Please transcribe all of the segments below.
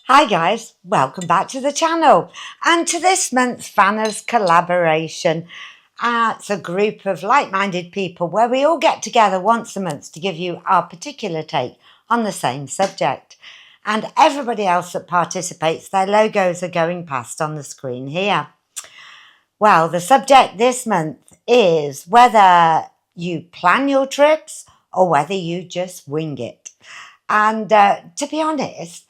Hi guys, welcome back to the channel and to this month's Vanners collaboration. It's a group of like-minded people where we all get together once a month to give you our particular take on the same subject. And everybody else that participates, their logos are going past on the screen here. Well, the subject this month is whether you plan your trips or whether you just wing it. And to be honest,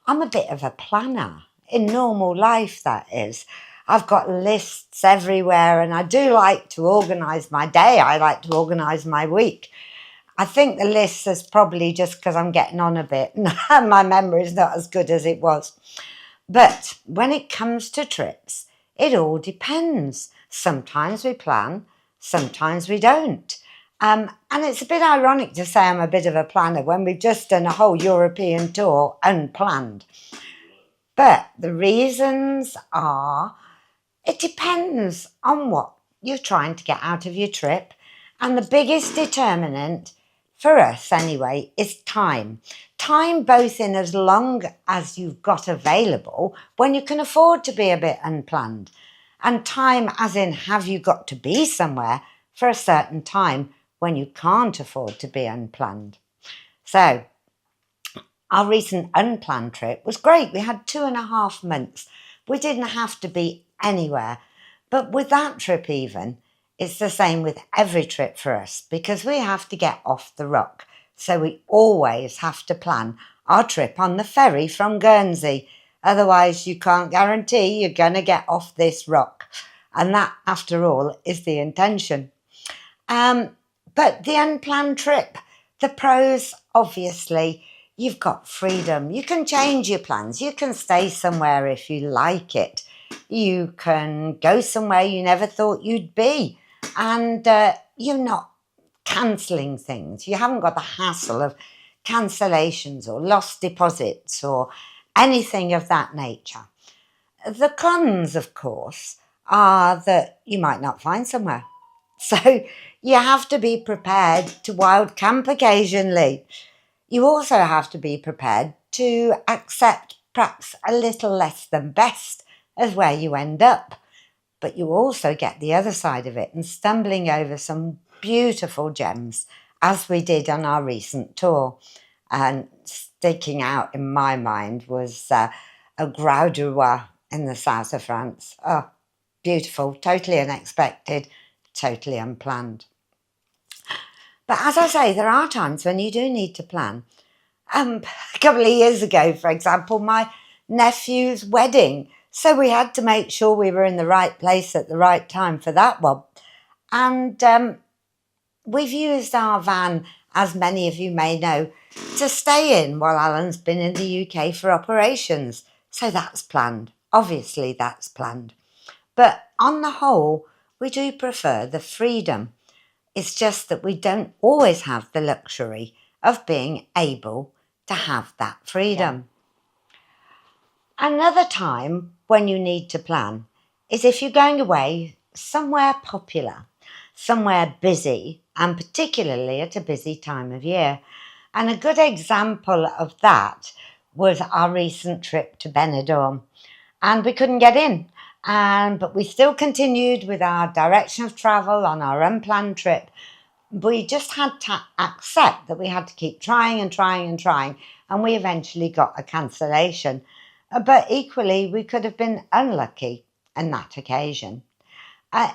I'm a bit of a planner in normal life, that is. I've got lists everywhere and I do like to organise my day. I like to organise my week. I think the list is probably just because I'm getting on a bit and my memory is not as good as it was. But when it comes to trips, it all depends. Sometimes we plan, sometimes we don't. And it's a bit ironic to say I'm a bit of a planner when we've just done a whole European tour unplanned. But the reasons are, it depends on what you're trying to get out of your trip. And the biggest determinant, for us anyway, is time. Time both in as long as you've got available when you can afford to be a bit unplanned. And time as in have you got to be somewhere for a certain time when you can't afford to be unplanned. So our recent unplanned trip was great. We had 2.5 months. We didn't have to be anywhere. But with that trip even, it's the same with every trip for us because we have to get off the rock. So we always have to plan our trip on the ferry from Guernsey. Otherwise, you can't guarantee you're going to get off this rock. And that, after all, is the intention. But the unplanned trip, the pros, obviously, you've got freedom. You can change your plans. You can stay somewhere if you like it. You can go somewhere you never thought you'd be. And you're not cancelling things. You haven't got the hassle of cancellations or lost deposits or anything of that nature. The cons, of course, are that you might not find somewhere. So you have to be prepared to wild camp occasionally. You also have to be prepared to accept perhaps a little less than best as where you end up. But you also get the other side of it and stumbling over some beautiful gems, as we did on our recent tour. And sticking out in my mind was a Graudois in the south of France. Oh, beautiful, totally unexpected, totally unplanned. But as I say, there are times when you do need to plan. A couple of years ago, for example, my nephew's wedding. So we had to make sure we were in the right place at the right time for that one. And we've used our van, as many of you may know, to stay in while Alan's been in the UK for operations. So that's planned. Obviously, that's planned. But on the whole, we do prefer the freedom. It's just that we don't always have the luxury of being able to have that freedom. Yeah. Another time when you need to plan is if you're going away somewhere popular, somewhere busy, and particularly at a busy time of year. And a good example of that was our recent trip to Benidorm. And we couldn't get in. But we still continued with our direction of travel on our unplanned trip. We just had to accept that we had to keep trying and trying and trying, and we eventually got a cancellation. But equally, we could have been unlucky on that occasion.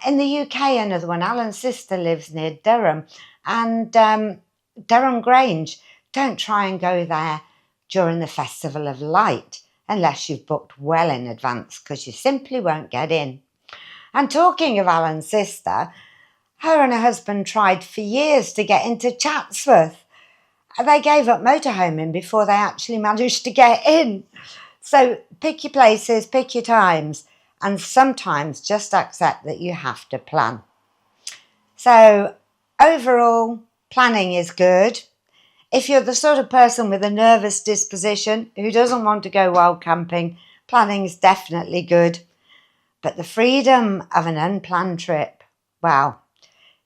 In the UK, another one, Alan's sister lives near Durham, and Durham Grange. Don't try and go there during the Festival of Light unless you've booked well in advance, because you simply won't get in. And talking of Alan's sister, her and her husband tried for years to get into Chatsworth. They gave up motorhoming before they actually managed to get in. So pick your places, pick your times, and sometimes just accept that you have to plan. So overall, planning is good. If you're the sort of person with a nervous disposition who doesn't want to go wild camping, planning is definitely good. But the freedom of an unplanned trip, well,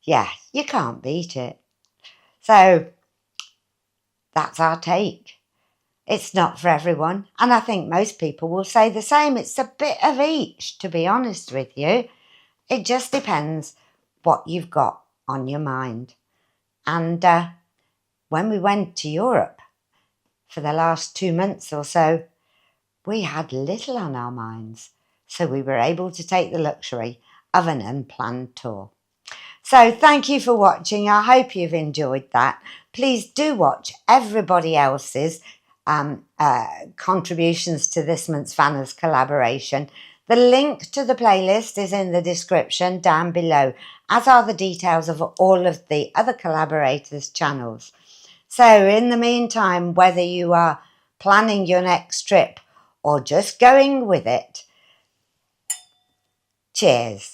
yeah, you can't beat it. So that's our take. It's not for everyone, and I think most people will say the same. It's a bit of each, to be honest with you. It just depends what you've got on your mind. And when we went to Europe for the last 2 months or so, we had little on our minds, so we were able to take the luxury of an unplanned tour. So thank you for watching. I hope you've enjoyed that. Please do watch everybody else's contributions to this month's Fanners collaboration. The link to the playlist is in the description down below, as are the details of all of the other collaborators' channels. So in the meantime, whether you are planning your next trip or just going with it, cheers.